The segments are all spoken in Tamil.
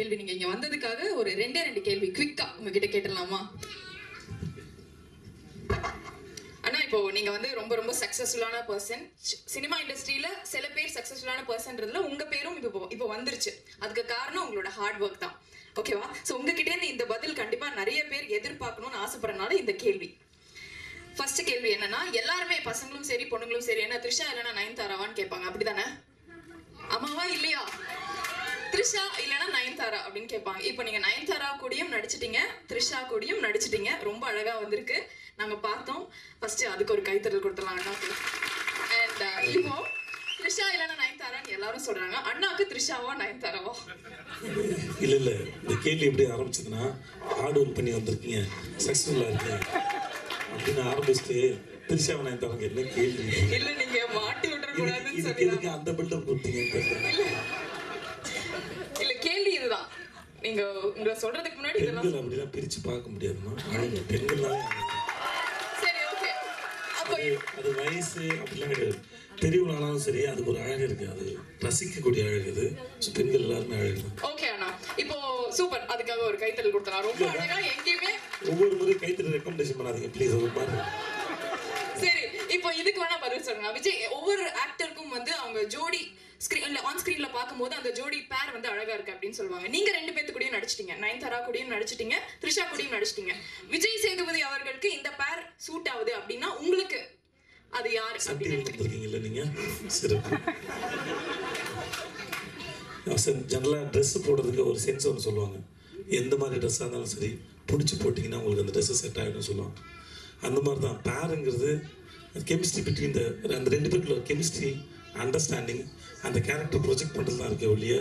கேள்வி. நீங்க இங்க வந்ததுக்காக ஒரு ரெண்டு கேள்வி குவிக்கா உங்ககிட்ட கேட்டலாமா? ஆனா இப்போ நீங்க வந்து ரொம்ப ரொம்ப சக்சஸ்ஃபுல்லான பர்சன். சினிமா இண்டஸ்ட்ரியில சில பேர் சக்சஸ்ஃபுல்லான பர்சன்றதுல உங்க பேரும் இப்போ வந்துருச்சு. அதுக்கு காரணம் உங்களோட ஹார்ட் ஒர்க் தான். ஓகேவா? சோ உங்ககிட்ட இருந்து இந்த பதில் கண்டிப்பா நிறைய பேர் எதிர்பார்க்கணும்னு ஆசைப்படுறதுனால இந்த கேள்வி. ஃபர்ஸ்ட் கேள்வி என்னன்னா, எல்லாருமே பசங்களும் சரி பொண்ணுங்களும் சரி என்ன த்ரிஷா இல்லைன்னா நயன்தாராவான்னு கேட்பாங்க. அப்படிதானே? ஆமாவா இல்லையா? த்ரிஷா இல்லைன்னா நயன்தாரா அப்படின்னு கேட்பாங்க. இப்போ நீங்க நயன்தாரா கூடயும் நடிச்சிட்டீங்க, த்ரிஷா கூடயும் நடிச்சிட்டீங்க. ரொம்ப அழகா வந்திருக்கு, நாங்க பார்த்தோம். ஃபர்ஸ்ட் அதுக்கு ஒரு கைத்தறல் கொடுத்துடலாம் அண்ணாக்கு. அண்ட் இப்போ த்ரிஷா இல்லைன்னா நயன்தாரான்னு எல்லாரும் சொல்றாங்க. அண்ணாக்கு த்ரிஷாவா நயன்தாராவா? இல்ல இல்ல, இந்த கேள்வி எப்படி ஆரம்பிச்சதுன்னா, ஹார்ட் ஒர்க் பண்ணி வந்திருக்கீங்க, சக்சஸ்ஃபுல்லா இருக்கு அப்படின்னு ஆரம்பிச்சுட்டு த்ரிஷாவை நயன்தாராங்க என்ன கேள்வி? இல்ல நீங்க மாட்டி விட்டுற கூடாதுன்னு சொல்லி அந்த பில்டப் கொடுத்தீங்க. இல்ல கேள்வி இதுதான். நீங்க உங்களை சொல்றதுக்கு முன்னாடி பெண்கள் அப்படிலாம் பிரிச்சு பார்க்க முடியாதுமா. பெண்கள் சரி ஓகே. அப்போ அது வயசு அப்படிலாம் கிடையாது. பெரியவங்களாலும் சரி அதுக்கு ஒரு அழகு இருக்கு, அது ரசிக்கக்கூடிய அழகு. அது பெண்கள் எல்லாருமே அழகு. ஓகே அண்ணா, இப்போ சூப்பர். அதுக்காக ஒரு கைத்தறல் கொடுத்தலாம். ரொம்ப அழகா. எங்கேயுமே ஒவ்வொரு முறை கைத்தறல் ரெக்கமெண்டேஷன் பண்ணாதீங்க ப்ளீஸ். ஒரு மாதிரி சரி. இப்போ இதுக்கு வேணா பதில் சொல்லுங்க. விஜய் ஒவ்வொரு ஆக்டருக்கும் வந்து அவங்க ஜோடி ஆன் ஸ்கிரீன்ல பாக்கும்போது அந்த ஜோடி பேர் வந்து அழகா இருக்கு அப்படின்னு சொல்லுவாங்க. நீங்க ரெண்டு பேத்து கூடயும் நடிச்சிட்டீங்க, நயன்தாரா கூடயும் நடிச்சிட்டீங்க, த்ரிஷா கூடயும் நடிச்சிட்டீங்க. விஜய் சேதுபதி அவர்களுக்கு இந்த பேர் சூட் ஆகுது அப்படின்னா உங்களுக்கு அது யாரு அப்படின்னு நீங்க? சிறப்பு. ஜெனரலா ட்ரெஸ் போடுறதுக்கு ஒரு சென்ஸ் ஒன்று சொல்லுவாங்க. எந்த மாதிரி ட்ரெஸ்ஸாக இருந்தாலும் சரி பிடிச்சி போட்டிங்கன்னா உங்களுக்கு அந்த ட்ரெஸ்ஸை செட் ஆகிடும் சொல்லுவாங்க. அந்த மாதிரி தான் பேருங்கிறது கெமிஸ்ட்ரி பிட்வீன் அந்த ரெண்டு பேருக்குள்ள கெமிஸ்ட்ரி, அண்டர்ஸ்டாண்டிங், அந்த கேரக்டர் ப்ரொஜெக்ட் பண்ணுறது தான் இருக்க ஒழிய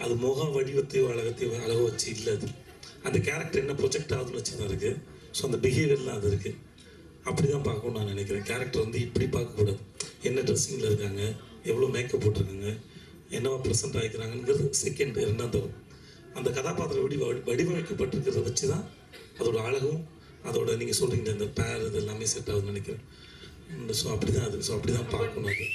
அது முக வடிவத்தையோ அழகத்தையோ வச்சு இல்லை. அது அந்த கேரக்டர் என்ன ப்ரொஜெக்ட் ஆகுதுன்னு வச்சு தான் இருக்குது. ஸோ அந்த பிஹேவியர்லாம் அது இருக்குது. அப்படி தான் பார்க்கணும்னு நான் நினைக்கிறேன். கேரக்டர் வந்து இப்படி பார்க்கக்கூடாது. என்ன ட்ரெஸ்ஸிங்கில் இருக்காங்க, எவ்வளோ மேக்கப் போட்டிருக்காங்க, என்னவா ப்ரெசென்ட் ஆகிக்கிறாங்கிறது செகண்ட், ரெண்டாம் தரம். அந்த கதாபாத்திரம் வடிவமைக்கப்பட்டிருக்கிறத வச்சு தான் அதோட அழகும் அதோட நீங்கள் சொல்கிறீங்க இந்த பேர் இது எல்லாமே செட் ஆகுதுன்னு நினைக்கிறேன். ஸோ அப்படி தான் அது. ஸோ அப்படி தான் பார்க்கணும் அது.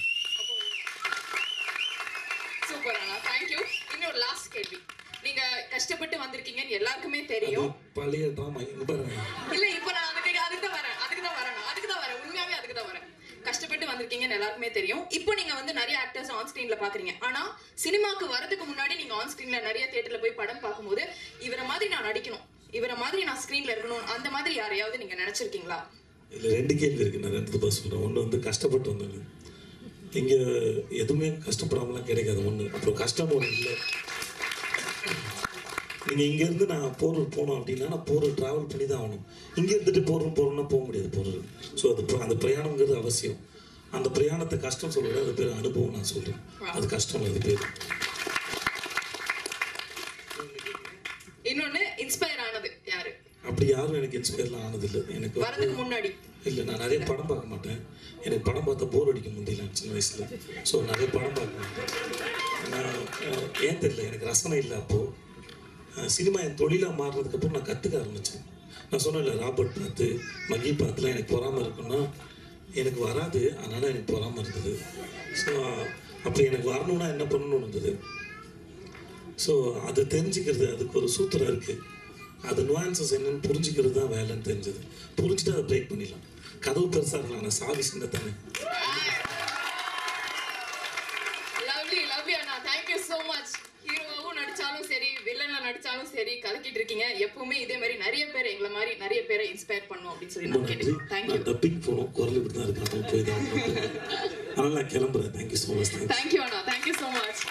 சூப்பர் அண்ணா, தேங்க்யூ. இன்னொரு லாஸ்ட் கேள்வி. நீங்க கஷ்டப்பட்டு வந்திருக்கீங்கன்னு எல்லாருக்குமே தெரியும். பழைய ட்ராமா இங்க பாருங்க. இல்ல இப்போ நான் அதுக்கு தான் வரேன். உண்மையாவே அதுக்கு தான் வரேன். கஷ்டப்பட்டு வந்திருக்கீங்கன்னு எல்லாருக்குமே தெரியும். இப்போ நீங்க வந்து நிறைய ஆக்டர்ஸ் ஆன் ஸ்கிரீன்ல பாக்குறீங்க. ஆனா சினிமாக்கு வரதுக்கு முன்னாடி நீங்க ஆன் ஸ்கிரீன்ல நிறைய தியேட்டர்ல போய் படம் பார்க்கும்போது இவரை மாதிரி நான் நடிக்கணும், இவரை மாதிரி நான் ஸ்கிரீன்ல இருக்கணும், அந்த மாதிரி யாரையாவது நீங்க நினைச்சிருக்கீங்களா? இல்ல, ரெண்டு கேள்வி இருக்கு. நான் ரெண்டு பதில் சொல்றேன். ஒன்று வந்து கஷ்டப்பட்டு வந்தேன். இங்க எதுவுமே கஷ்டப்படாமலாம் கிடைக்காது. ஒன்று அப்புறம் கஷ்டம் ஒன்று இல்லை. நீங்கள் இங்கேருந்து நான் போரூர் போனோம் அப்படின்னா நான் போரூர் ட்ராவல் பண்ணி தான் ஆகணும். இங்கே இருந்துட்டு போகிறோம்னா போக முடியாது போரூர். ஸோ அந்த பிரயாணங்கிறது அவசியம். அந்த பிரயாணத்தை கஷ்டம் சொல்கிறேன், அது பேர் அனுபவம். நான் சொல்கிறேன் அது கஷ்டம், அது பேர். இன்னொன்று இன்ஸ்பயர் ஆனது யாரு? அப்படி யாரும் எனக்கு இன்ஸ்பயர்லாம் ஆனதில்லை. எனக்கு வரதுக்கு முன்னாடி இல்லை, நான் நிறைய படம் பார்க்க மாட்டேன். எனக்கு படம் பார்த்தா போர் அடிக்க முடியல சின்ன வயசில். ஸோ நிறைய படம் பார்க்க மாட்டேன். நான் ஏன் தெரியல, எனக்கு ரசனை இல்லை. அப்போது சினிமா என் தொழிலாக மாறினதுக்கப்புறம் நான் கற்றுக்க ஆரம்பித்தேன். நான் சொன்னேன்ல, ராபர்ட் பார்த்து மகி பார்த்துலாம் எனக்கு பொறாமல் இருக்குன்னா எனக்கு வராது, அதனால் எனக்கு பொறாமல் இருந்தது. ஸோ அப்போ எனக்கு வரணும்னா என்ன பண்ணணும்னு இருந்தது. ஸோ அது தெரிஞ்சுக்கிறது, அதுக்கு ஒரு சூத்திரம் இருக்குது. அது நுவான்சஸ் என்னன்னு புரிஞ்சுக்கிறது தான் வேலைன்னு தெரிஞ்சது. புரிஞ்சுட்டு அதை பிரேக் பண்ணிடலாம். கதவு பெருசாக இருக்கலாம், நான் சாவி சின்ன தானே. லவ்லி அண்ணா, தேங்க்யூ ஸோ மச். ஹீரோவாகவும் நடிச்சாலும் சரி, வில்லன்ல நடிச்சாலும் சரி, கலக்கிட்டு இருக்கீங்க. எப்பவுமே இதே மாதிரி நிறைய பேர் எங்களை மாதிரி நிறைய பேரை இன்ஸ்பயர் பண்ணும் அப்படின்னு சொல்லி நான் கேட்டேன். தேங்க்யூ. டப்பிங் போகணும், குரல் இப்படி தான் இருக்கு, போய் தான். அதனால் நான் கிளம்புறேன். Thank you so much. தேங்க்யூ அண்ணா, தேங்க்யூ ஸோ மச்.